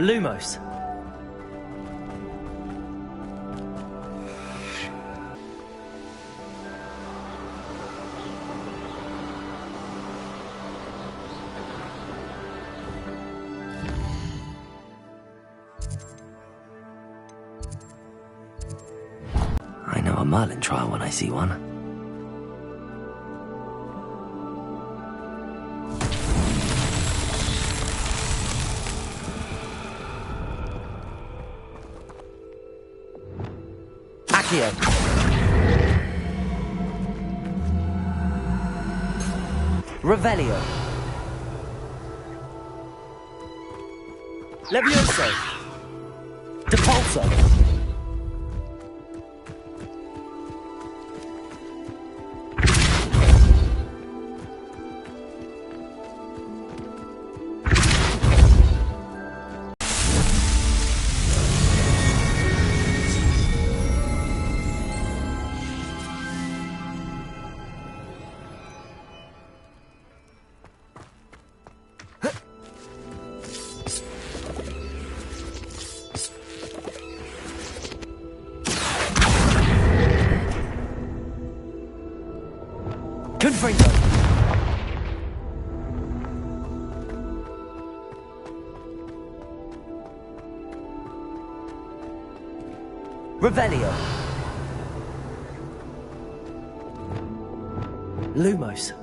Lumos. I know a Merlin trial when I see one. Accio. Revelio. Levioso. Depulso. Confringo. Revelio. Lumos.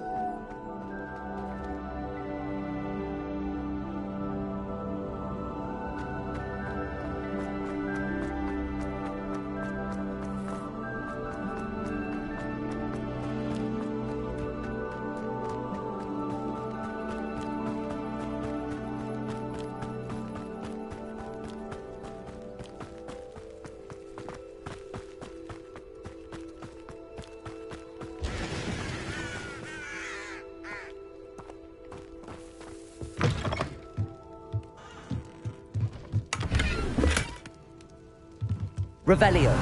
Revelio.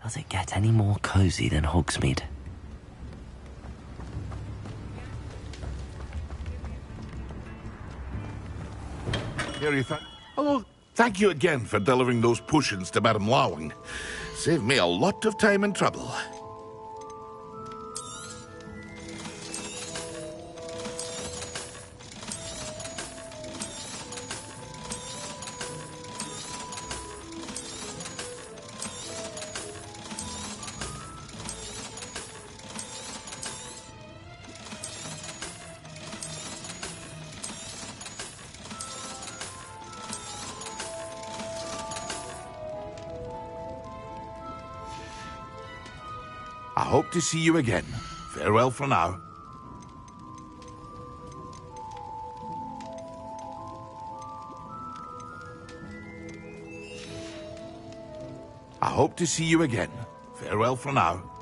Does it get any more cozy than Hogsmeade? Here you Oh, thank you again for delivering those potions to Madame Lawing. Saved me a lot of time and trouble. I hope to see you again. Farewell for now. I hope to see you again. Farewell for now.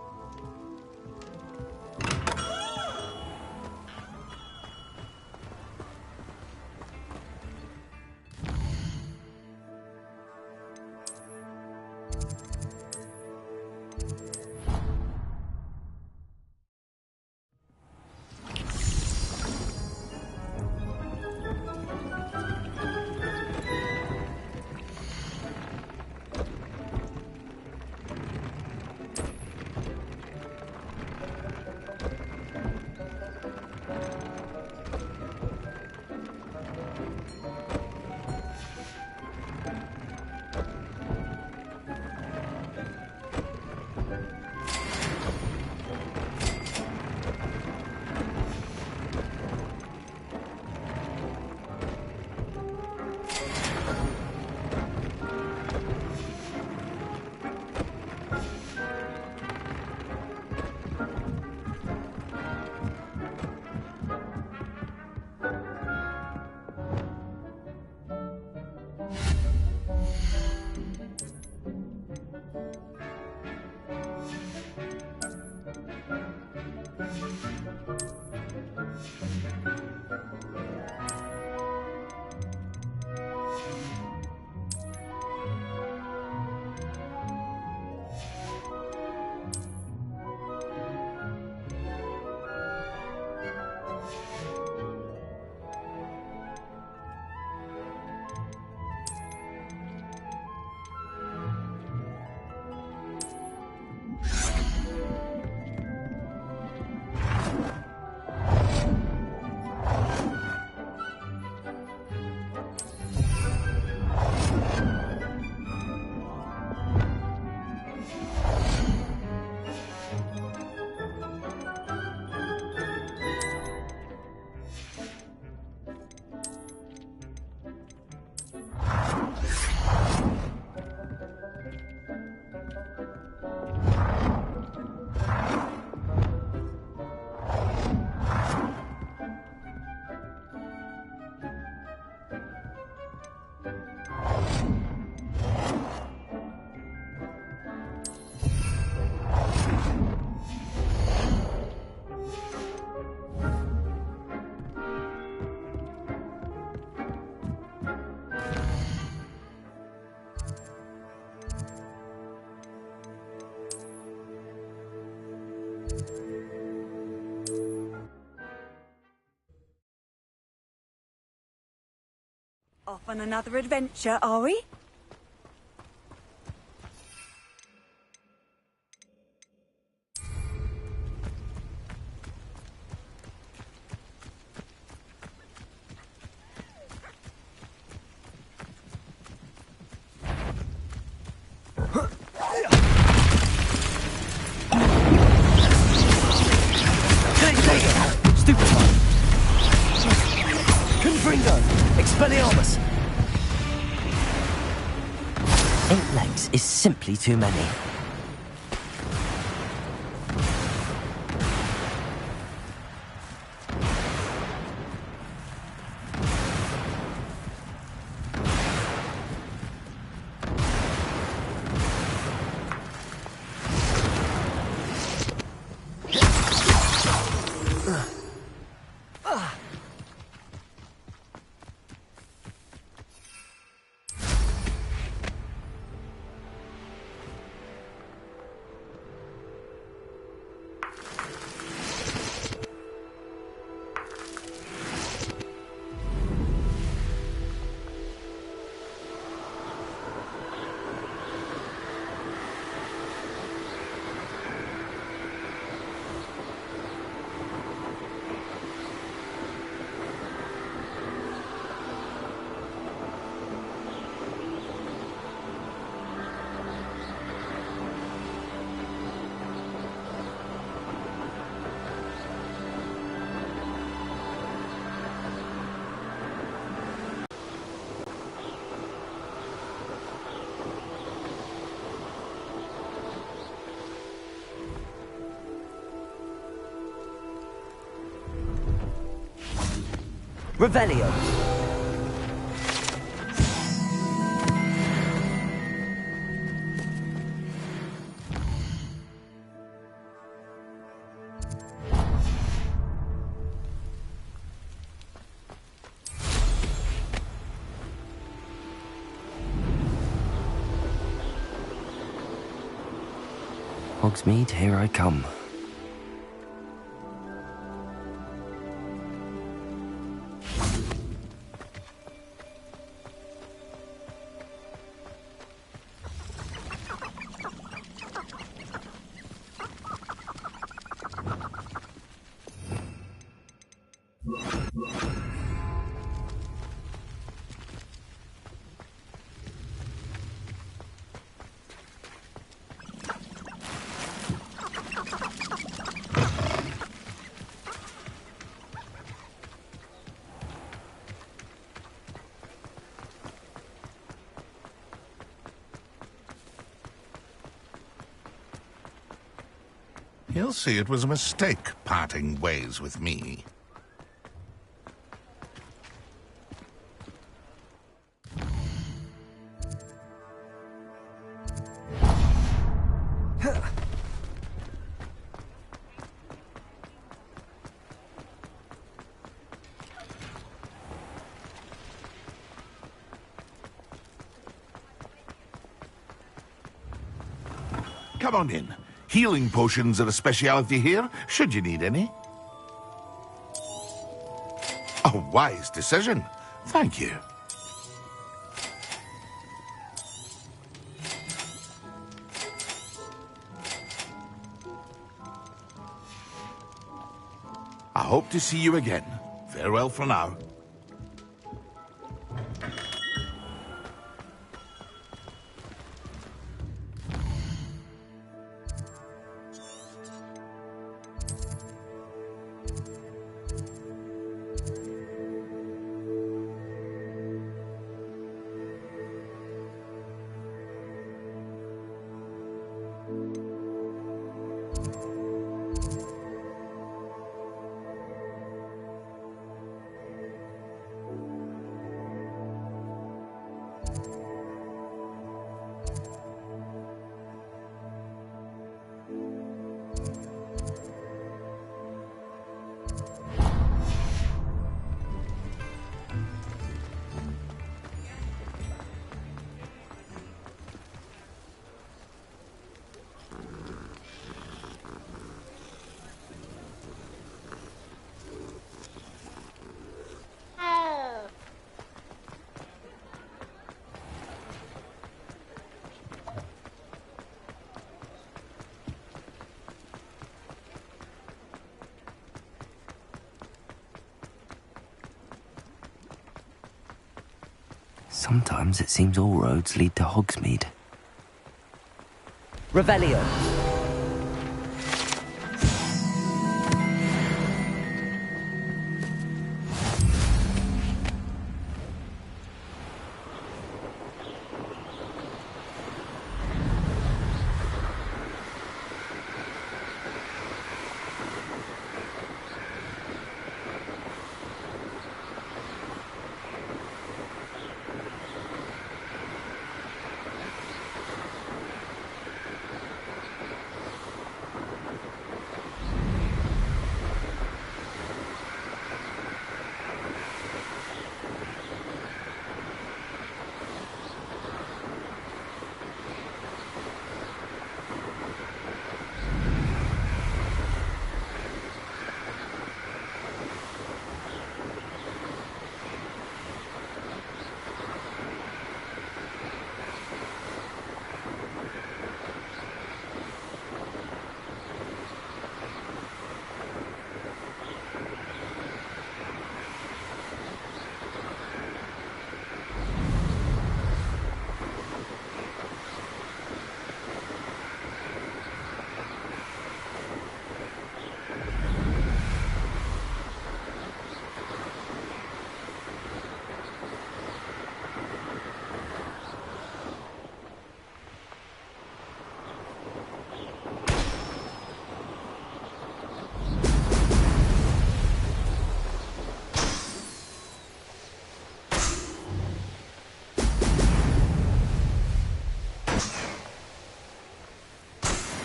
Off on another adventure, are we? Stupefy! Confringo! Expelliarmus! 8 legs is simply too many. Revelio. Hogsmeade, here I come. He'll see it was a mistake parting ways with me. Come on in. Healing potions are a speciality here, should you need any. A wise decision. Thank you. I hope to see you again. Farewell for now. Sometimes it seems all roads lead to Hogsmeade. Revelio.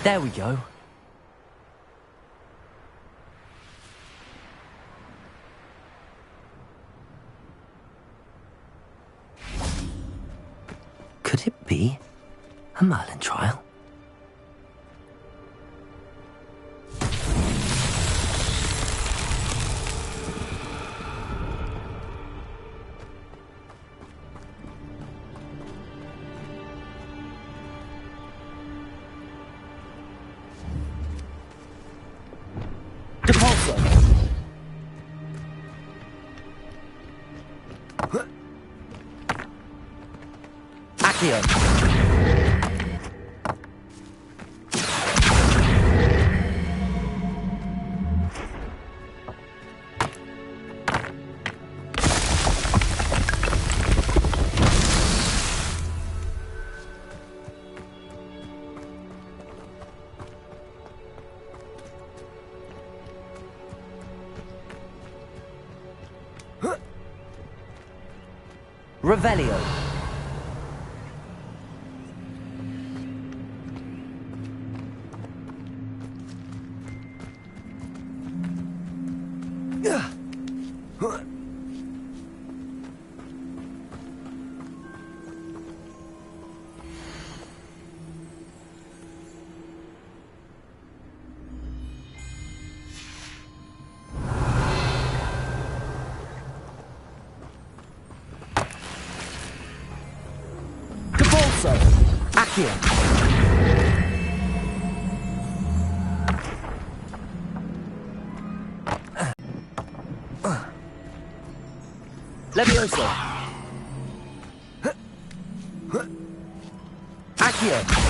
There we go. Could it be a Merlin trial? Accio. Revelio. Accio. Levioso. Accio.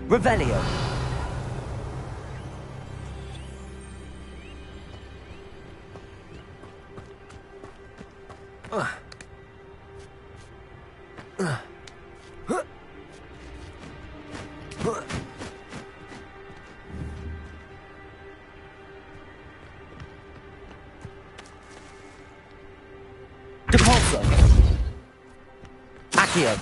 Revelio. Depulso. Accio.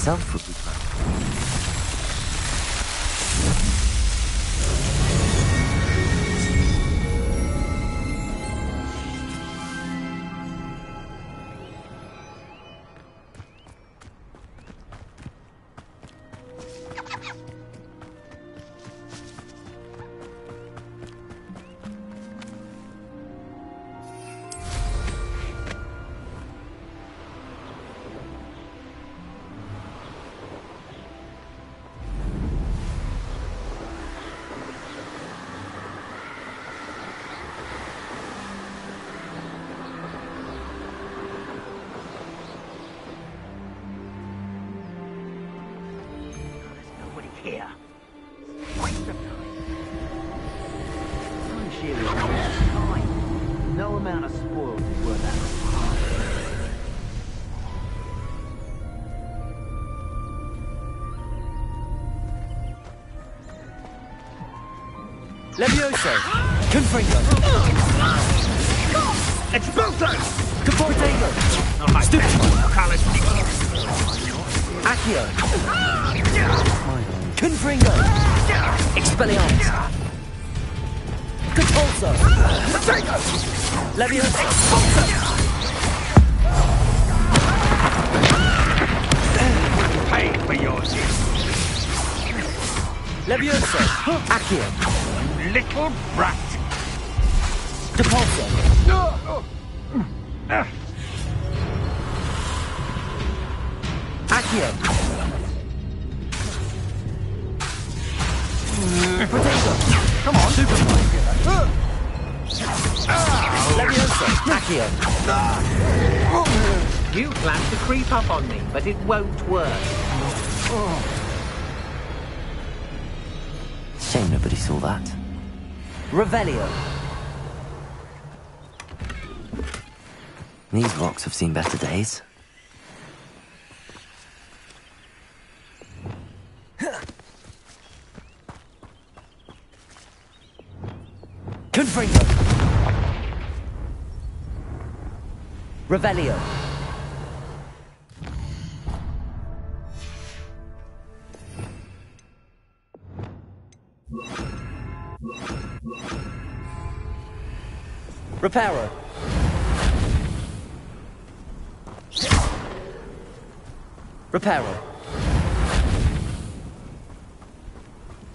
Himself would be proud. Here. Waste of time. Time shearing is time. No amount of spoils is worth that. Levioso. Confringo. Expulso! Caportego. Accio. Confringo. Expelliarmus. Capulso. Levioso. Pay for yours. Levioso. Accio. Little brat. Depulso. Accio. Potato. Come on. Super. Levioso. Accio. You plan to creep up on me, but it won't work. Shame nobody saw that. Revelio. These rocks have seen better days. Confringo. Revelio. Reparo. Reparo.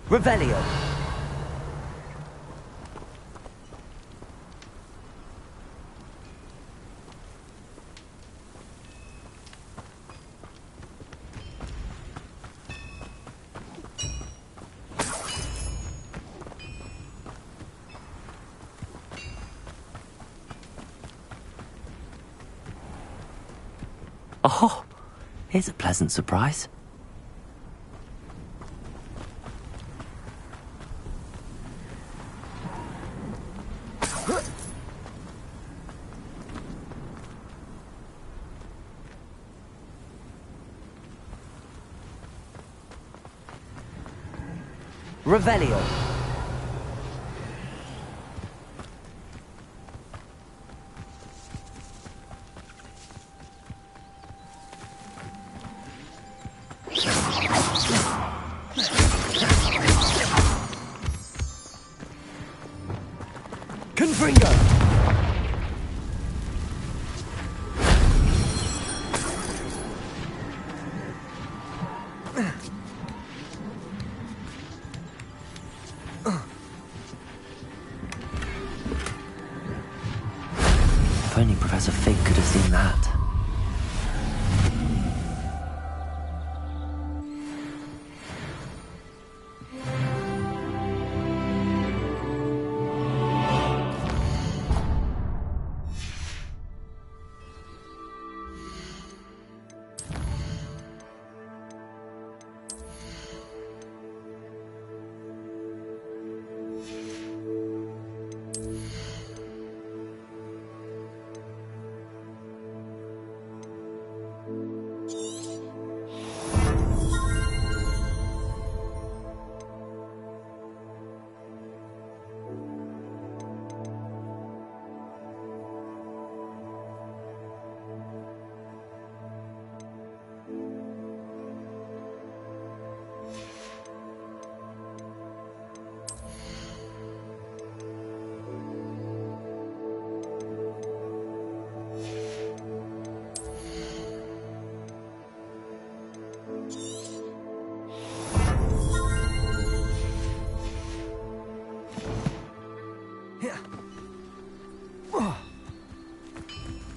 Revelio. Oh, here's a pleasant surprise. Revelio. Confringo. If only Professor Fig could have seen that.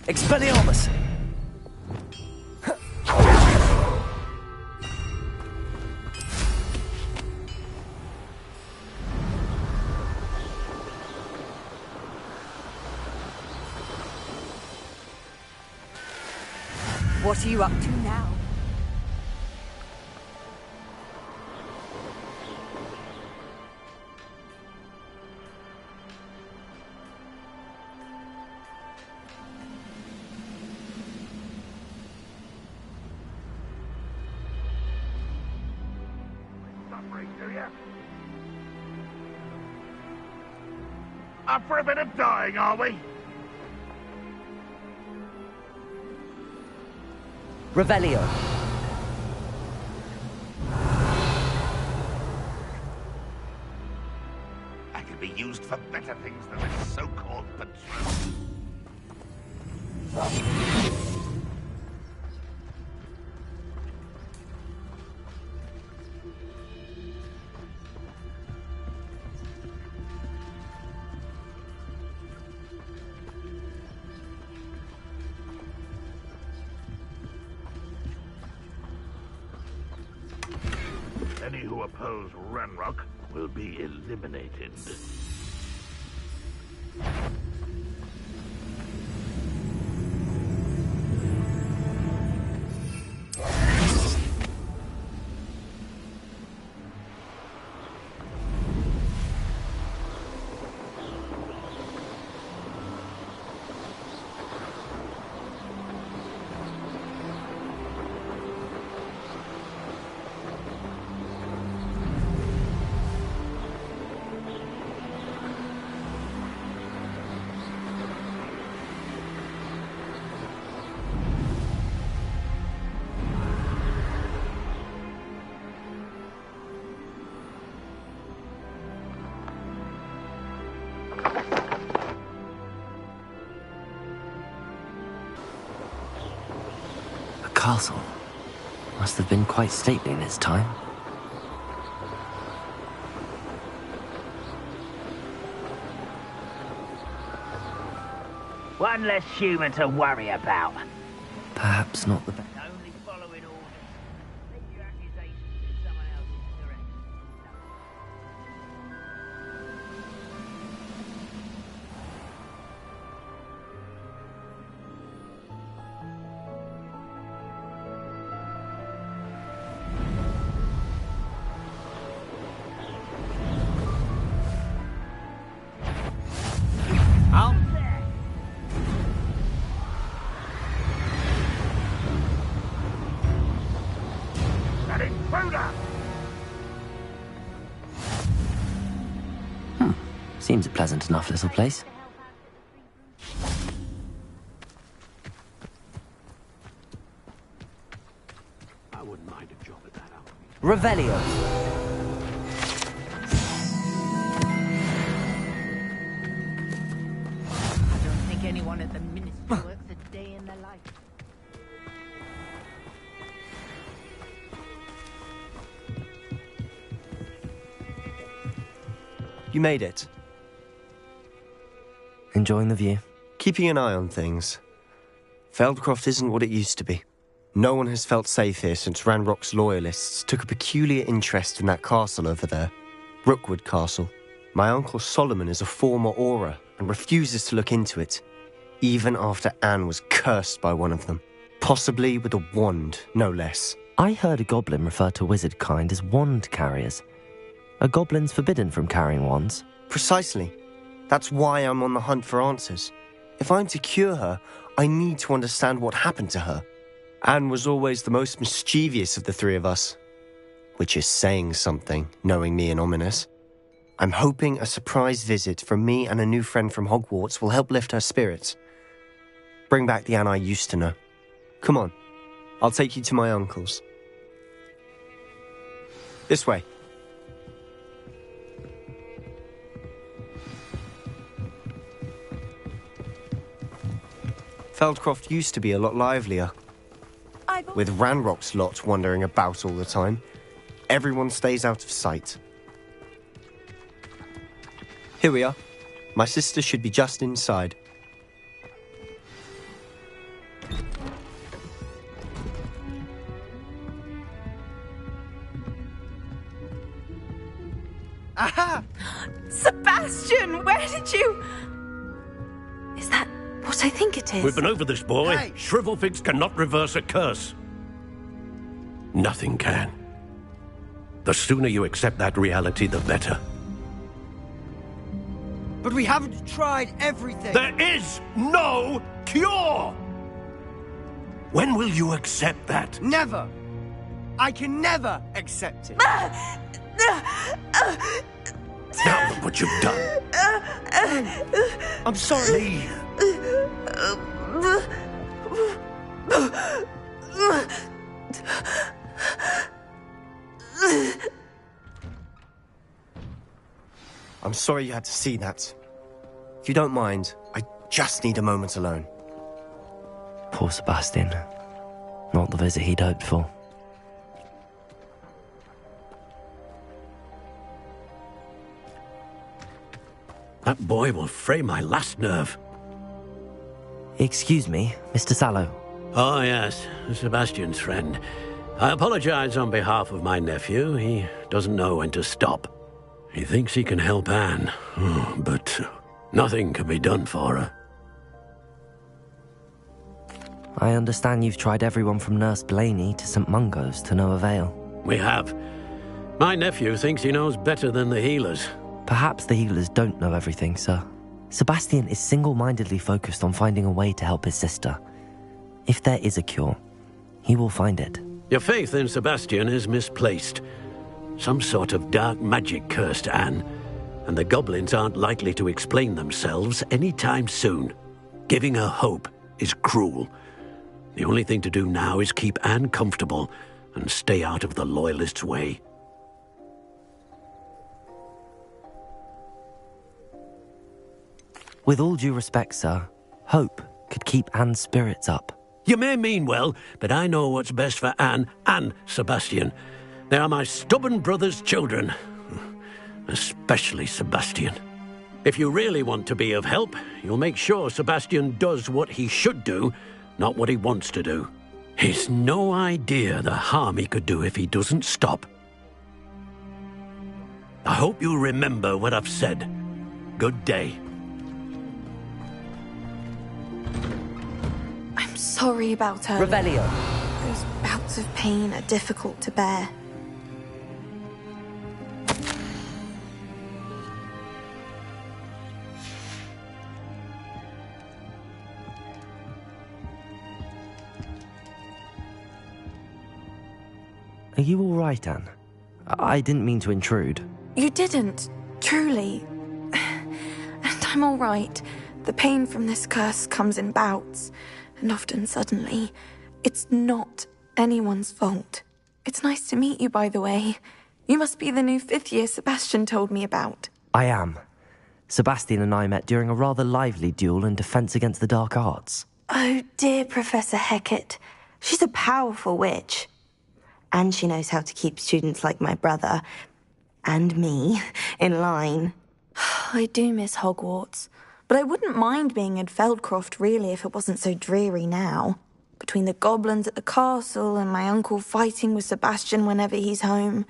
Expelliarmus! What are you up to now? Up for a bit of dying, are we? Revelio. That could be used for better things than this so-called patrol. Any who oppose Ranrock will be eliminated. castle must have been quite stately in its time. One less human to worry about. Perhaps not the best. Only following orders. Leave your accusations in someone else's direction. Out. Seems a pleasant enough little place. I wouldn't mind a job at that out. Revelio. I don't think anyone at the ministry works a day in their life. You made it. Enjoying the view? Keeping an eye on things. Feldcroft isn't what it used to be. No one has felt safe here since Ranrock's loyalists took a peculiar interest in that castle over there. Rookwood Castle. My uncle Solomon is a former Auror and refuses to look into it, even after Anne was cursed by one of them. Possibly with a wand, no less. I heard a goblin refer to wizard kind as wand carriers. Are goblins forbidden from carrying wands? Precisely. That's why I'm on the hunt for answers. If I'm to cure her, I need to understand what happened to her. Anne was always the most mischievous of the three of us. Which is saying something, knowing me and Ominous. I'm hoping a surprise visit from me and a new friend from Hogwarts will help lift her spirits. Bring back the Anne I used to know. Come on, I'll take you to my uncle's. This way. Feldcroft used to be a lot livelier. With Ranrock's lot wandering about all the time, everyone stays out of sight. Here we are. My sister should be just inside. Aha! Sebastian, where did you... Is that what I think it is? We've been over this, boy. Hey. Shrivelfigs cannot reverse a curse. Nothing can. The sooner you accept that reality, the better. But we haven't tried everything. There is no cure! When will you accept that? Never. I can never accept it. Now look what you've done. I'm sorry. Leave. I'm sorry you had to see that. If you don't mind, I just need a moment alone. Poor Sebastian. Not the visit he'd hoped for. That boy will fray my last nerve. Excuse me, Mr. Sallow. Oh, yes, Sebastian's friend. I apologize on behalf of my nephew. He doesn't know when to stop. He thinks he can help Anne, but nothing can be done for her. I understand you've tried everyone from Nurse Blaney to St. Mungo's to no avail. We have. My nephew thinks he knows better than the healers. Perhaps the healers don't know everything, sir. Sebastian is single-mindedly focused on finding a way to help his sister. If there is a cure, he will find it. Your faith in Sebastian is misplaced. Some sort of dark magic cursed Anne, and the goblins aren't likely to explain themselves anytime soon. Giving her hope is cruel. The only thing to do now is keep Anne comfortable and stay out of the Loyalists' way. With all due respect, sir, hope could keep Anne's spirits up. You may mean well, but I know what's best for Anne and Sebastian. They are my stubborn brother's children. Especially Sebastian. If you really want to be of help, you'll make sure Sebastian does what he should do, not what he wants to do. He's no idea the harm he could do if he doesn't stop. I hope you'll remember what I've said. Good day. I'm sorry about her. Revelio. Those bouts of pain are difficult to bear. Are you all right, Anne? I didn't mean to intrude. You didn't, truly. And I'm all right. The pain from this curse comes in bouts, and often suddenly. It's not anyone's fault. It's nice to meet you, by the way. You must be the new 5th year Sebastian told me about. I am. Sebastian and I met during a rather lively duel in defense against the dark arts. Oh, dear Professor Hecat. She's a powerful witch. And she knows how to keep students like my brother, and me, in line. I do miss Hogwarts, but I wouldn't mind being in Feldcroft, really, if it wasn't so dreary now. Between the goblins at the castle and my uncle fighting with Sebastian whenever he's home,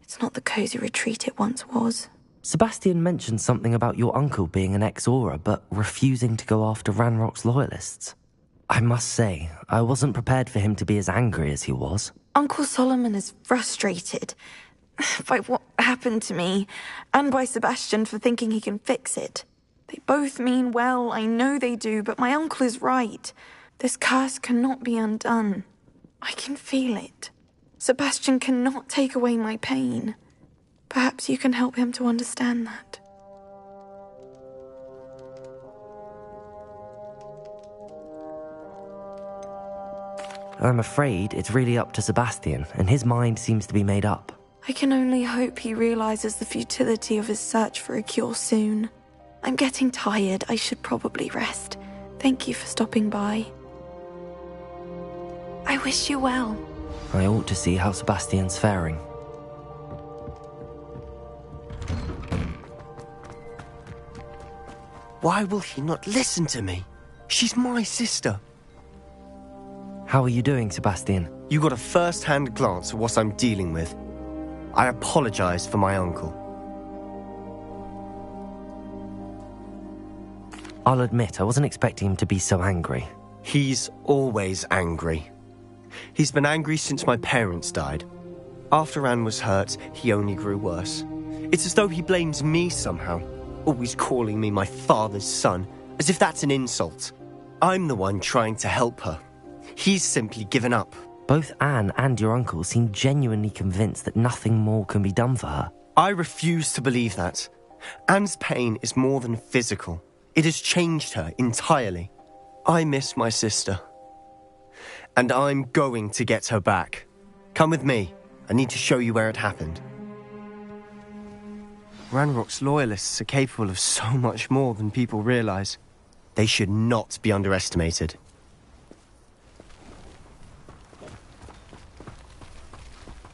it's not the cosy retreat it once was. Sebastian mentioned something about your uncle being an ex-Aura, but refusing to go after Ranrock's loyalists. I must say, I wasn't prepared for him to be as angry as he was. Uncle Solomon is frustrated by what happened to me, and by Sebastian for thinking he can fix it. They both mean well, I know they do, but my uncle is right. This curse cannot be undone. I can feel it. Sebastian cannot take away my pain. Perhaps you can help him to understand that. I'm afraid it's really up to Sebastian, and his mind seems to be made up. I can only hope he realizes the futility of his search for a cure soon. I'm getting tired. I should probably rest. Thank you for stopping by. I wish you well. I ought to see how Sebastian's faring. Why will he not listen to me? She's my sister. How are you doing, Sebastian? You got a first-hand glance at what I'm dealing with. I apologize for my uncle. I'll admit, I wasn't expecting him to be so angry. He's always angry. He's been angry since my parents died. After Anne was hurt, he only grew worse. It's as though he blames me somehow, always calling me my father's son, as if that's an insult. I'm the one trying to help her. He's simply given up. Both Anne and your uncle seem genuinely convinced that nothing more can be done for her. I refuse to believe that. Anne's pain is more than physical. It has changed her entirely. I miss my sister. And I'm going to get her back. Come with me. I need to show you where it happened. Ranrock's loyalists are capable of so much more than people realize. They should not be underestimated.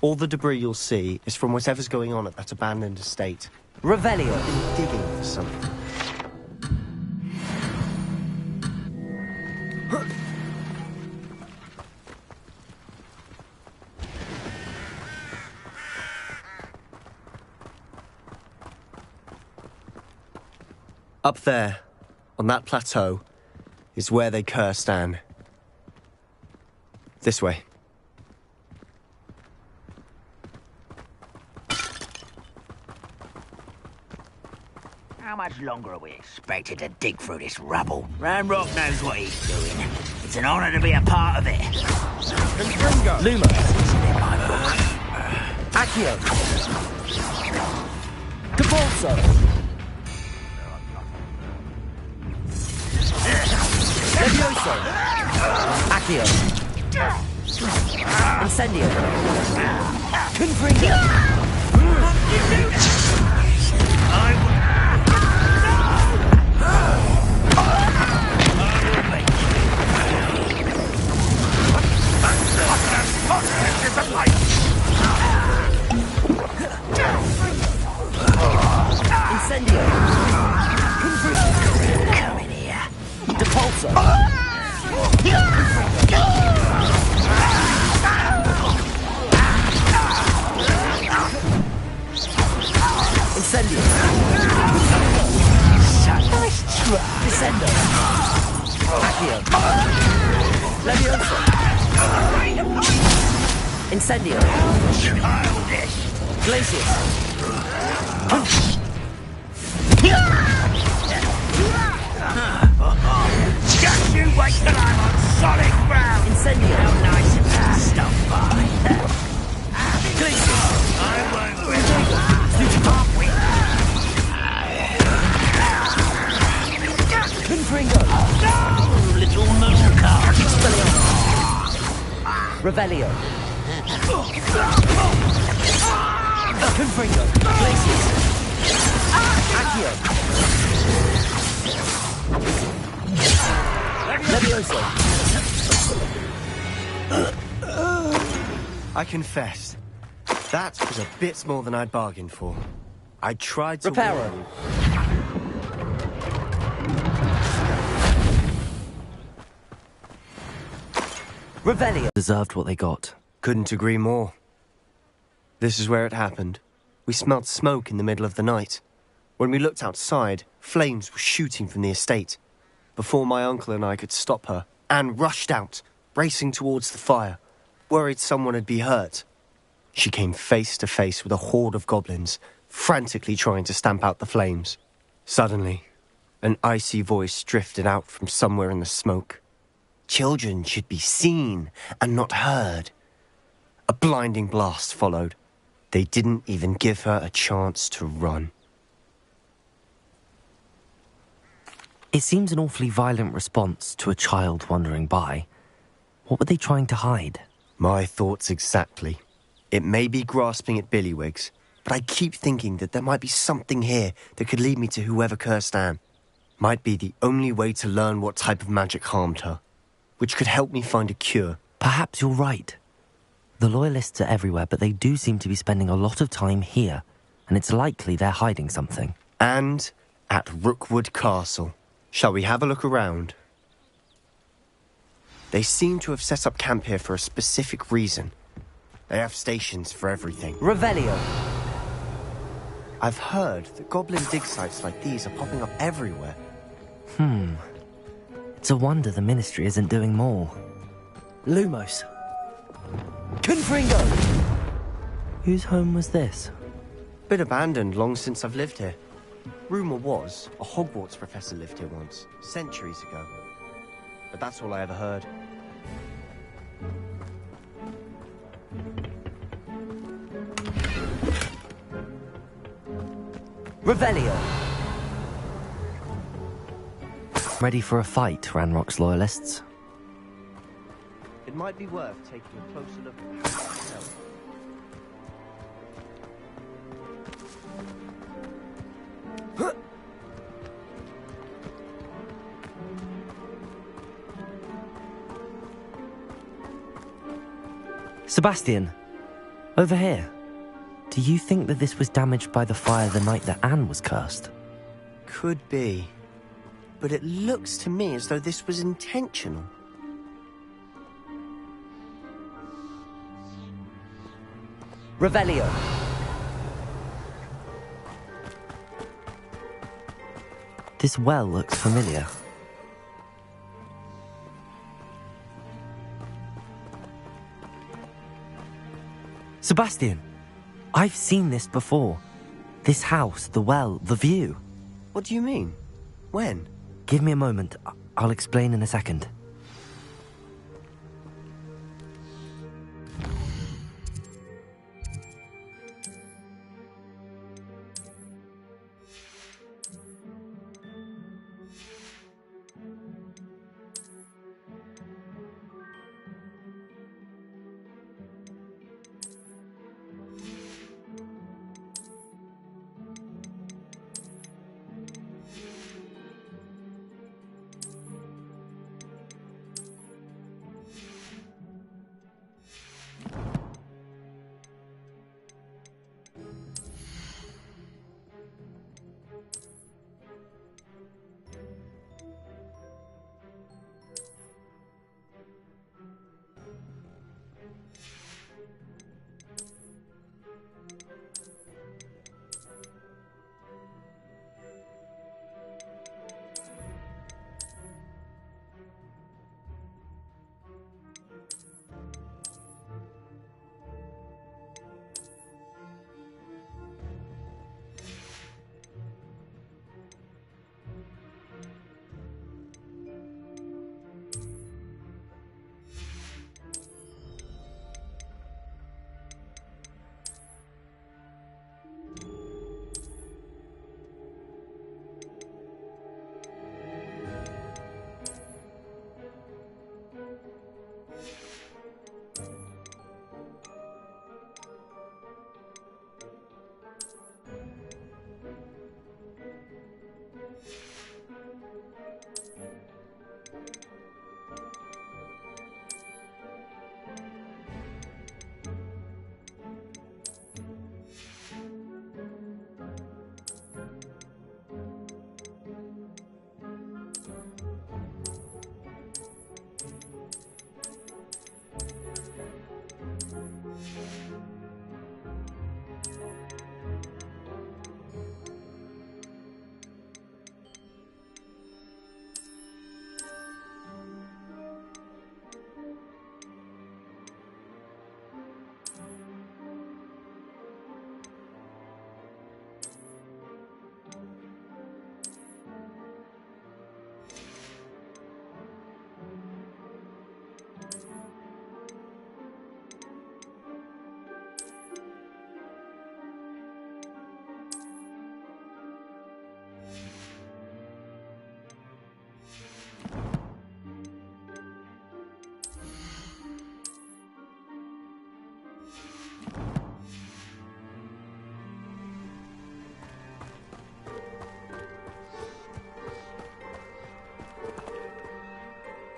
All the debris you'll see is from whatever's going on at that abandoned estate. Revelio. I've been digging for something. Up there, on that plateau, is where they cursed Anne. This way. How much longer are we expected to dig through this rubble? Ranrock knows what he's doing. It's an honor to be a part of it. Luma. Accio. Capulso. Levioso. Accio. Incendio. Confringo. Incendio. Come in here. Depulso. Incendio. Nice try. Descendo. Accio. Levioso. Incendio. Childish. Glacius. Just you wait till I'm on solid ground. Incendio. How nice of that stuff by. Glacius. I won't win. Confringo. Oh, little moon card. Revelio. Confringo. Glacius. Accio. Levioso. I confess, that was a bit more than I'd bargained for. I tried to Reparo. warn you. Revelio. Deserved what they got. Couldn't agree more. This is where it happened. We smelled smoke in the middle of the night. When we looked outside, flames were shooting from the estate. Before my uncle and I could stop her, Anne rushed out, racing towards the fire, worried someone had been hurt. She came face to face with a horde of goblins, frantically trying to stamp out the flames. Suddenly, an icy voice drifted out from somewhere in the smoke. Children should be seen and not heard. A blinding blast followed. They didn't even give her a chance to run. It seems an awfully violent response to a child wandering by. What were they trying to hide? My thoughts exactly. It may be grasping at Billywigs, but I keep thinking that there might be something here that could lead me to whoever cursed Anne. Might be the only way to learn what type of magic harmed her, which could help me find a cure. Perhaps you're right. The Loyalists are everywhere, but they do seem to be spending a lot of time here, and it's likely they're hiding something. And at Rookwood Castle. Shall we have a look around? They seem to have set up camp here for a specific reason. They have stations for everything. Revelio. I've heard that goblin dig sites like these are popping up everywhere. It's a wonder the Ministry isn't doing more. Lumos. Confringo. Whose home was this? Been abandoned long since I've lived here. Rumour was, a Hogwarts professor lived here once, centuries ago. But that's all I ever heard. Revelio. Ready for a fight, Ranrock's Loyalists? It might be worth taking a closer look at the house itself. Sebastian, over here. Do you think that this was damaged by the fire the night that Anne was cursed? Could be. But it looks to me as though this was intentional. Revelio. This well looks familiar. Sebastian, I've seen this before. This house, the well, the view. What do you mean? When? Give me a moment. I'll explain in a second.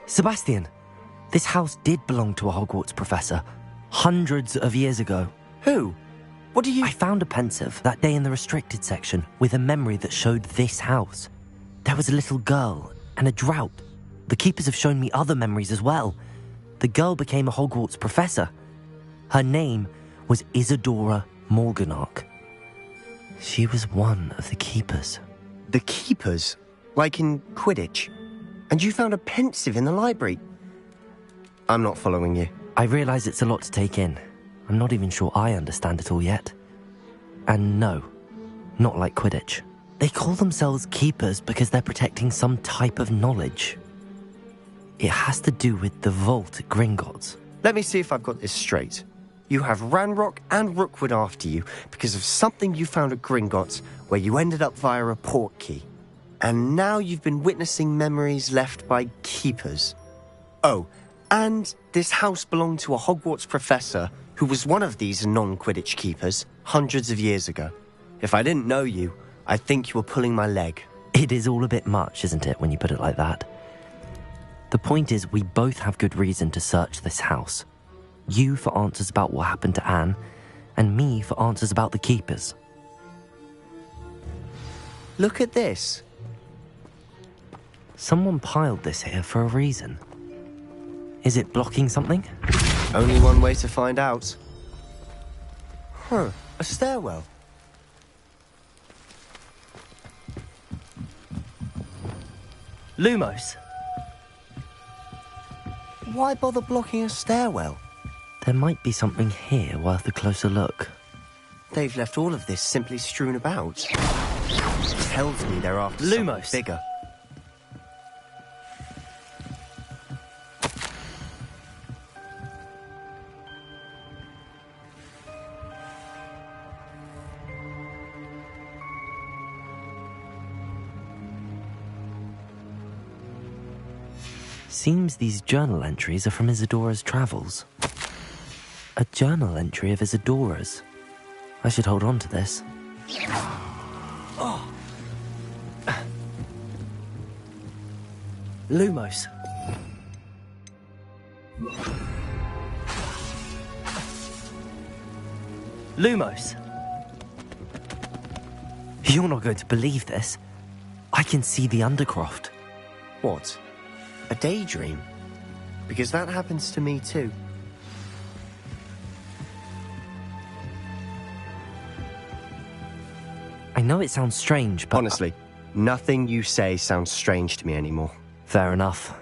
Sebastian, this house did belong to a Hogwarts professor, hundreds of years ago. Who? What do you... I found a pensive that day in the restricted section with a memory that showed this house. There was a little girl and a drought. The keepers have shown me other memories as well. The girl became a Hogwarts professor. Her name was Isadora Morganach. She was one of the keepers. The keepers? Like in Quidditch? And you found a pensive in the library? I'm not following you. I realise it's a lot to take in. I'm not even sure I understand it all yet. And no, not like Quidditch. They call themselves keepers because they're protecting some type of knowledge. It has to do with the vault at Gringotts. Let me see if I've got this straight. You have Ranrock and Rookwood after you because of something you found at Gringotts where you ended up via a portkey. And now you've been witnessing memories left by keepers. Oh, and this house belonged to a Hogwarts professor who was one of these non-Quidditch keepers hundreds of years ago. If I didn't know you, I'd think you were pulling my leg. It is all a bit much, isn't it, when you put it like that? The point is, we both have good reason to search this house. You for answers about what happened to Anne, and me for answers about the keepers. Look at this. Someone piled this here for a reason. Is it blocking something? Only one way to find out. Huh, a stairwell. Lumos. Why bother blocking a stairwell? There might be something here worth a closer look. They've left all of this simply strewn about. Tells me they're after something Lumos. bigger. Seems these journal entries are from Isadora's travels. A journal entry of Isadora's. I should hold on to this. Oh. Lumos. Lumos. You're not going to believe this. I can see the Undercroft. What? A daydream? Because that happens to me too. I know it sounds strange, but... Honestly, nothing you say sounds strange to me anymore. Fair enough.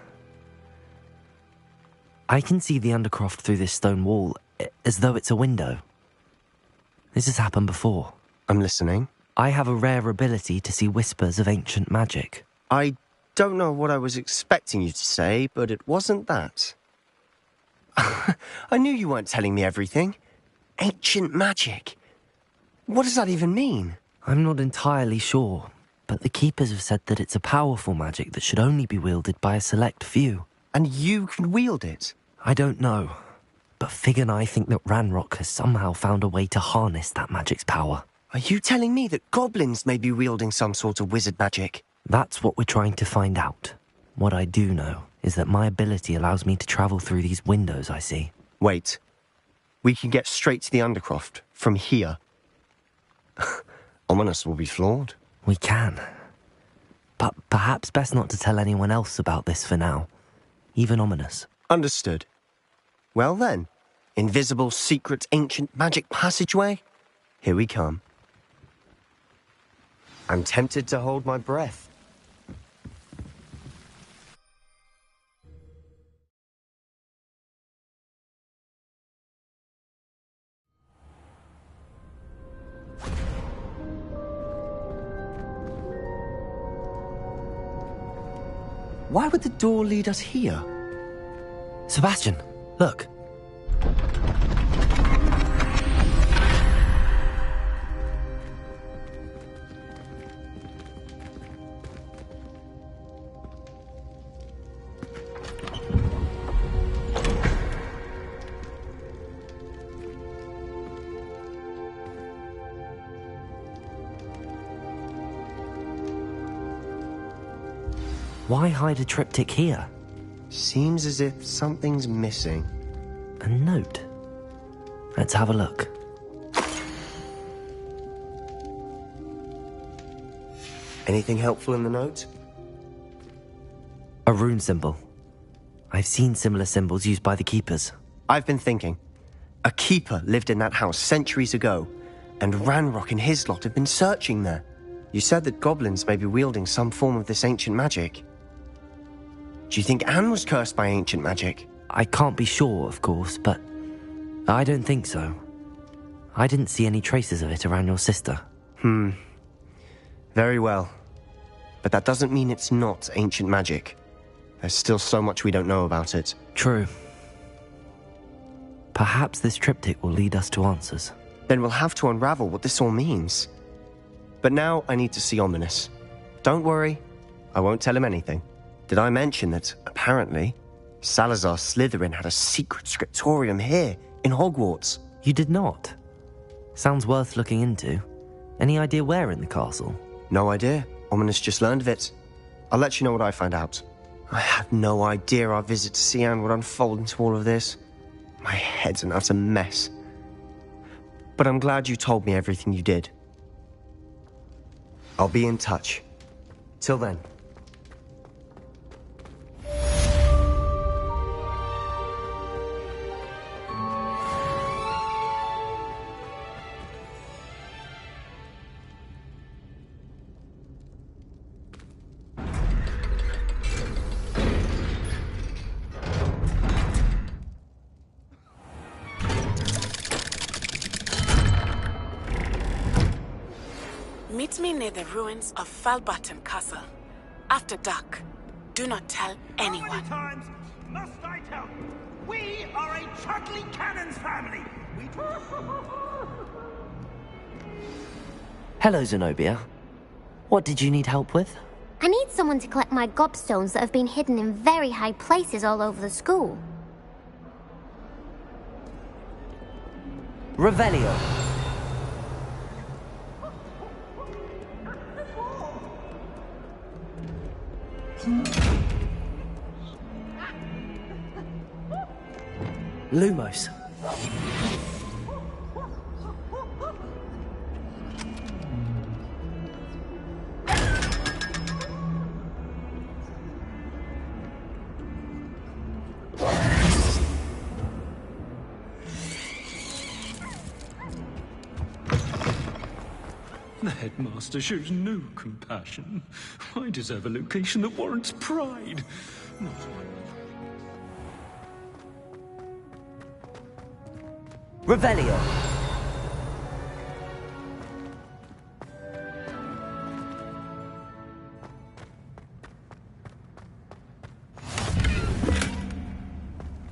I can see the Undercroft through this stone wall, as though it's a window. This has happened before. I'm listening. I have a rare ability to see whispers of ancient magic. I don't know what I was expecting you to say, but it wasn't that. I knew you weren't telling me everything. Ancient magic. What does that even mean? I'm not entirely sure, but the Keepers have said that it's a powerful magic that should only be wielded by a select few. And you can wield it? I don't know, but Fig and I think that Ranrock has somehow found a way to harness that magic's power. Are you telling me that goblins may be wielding some sort of wizard magic? That's what we're trying to find out. What I do know is that my ability allows me to travel through these windows I see. Wait. We can get straight to the Undercroft from here. Ominous will be flawed. We can. But perhaps best not to tell anyone else about this for now. Even Ominous. Understood. Well then, invisible, secret, ancient magic passageway? Here we come. I'm tempted to hold my breath. Why would the door lead us here? Sebastian, look. Why hide a triptych here? Seems as if something's missing. A note. Let's have a look. Anything helpful in the note? A rune symbol. I've seen similar symbols used by the keepers. I've been thinking. A keeper lived in that house centuries ago, and Ranrock and his lot have been searching there. You said that goblins may be wielding some form of this ancient magic. Do you think Anne was cursed by ancient magic? I can't be sure, of course, but I don't think so. I didn't see any traces of it around your sister. Very well. But that doesn't mean it's not ancient magic. There's still so much we don't know about it. True. Perhaps this triptych will lead us to answers. Then we'll have to unravel what this all means. But now I need to see Ominous. Don't worry, I won't tell him anything. Did I mention that, apparently, Salazar Slytherin had a secret scriptorium here, in Hogwarts? You did not? Sounds worth looking into. Any idea where in the castle? No idea. Ominous just learned of it. I'll let you know what I find out. I had no idea our visit to Cian would unfold into all of this. My head's an utter mess. But I'm glad you told me everything you did. I'll be in touch. Till then. Meet me near the ruins of Falbutton Castle. After dark. Do not tell anyone. How many times must I tell you? We are a Chudley Cannon's family. We... Hello, Zenobia. What did you need help with? I need someone to collect my gobstones that have been hidden in very high places all over the school. Revelio. Lumos. The headmaster shows no compassion. I deserve a location that warrants pride. Not Revelio.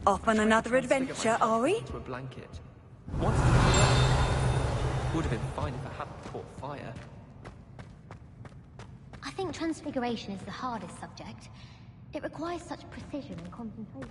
Off on another adventure, are we? To a blanket. Would have been fine if I hadn't caught fire. I think transfiguration is the hardest subject. It requires such precision and concentration.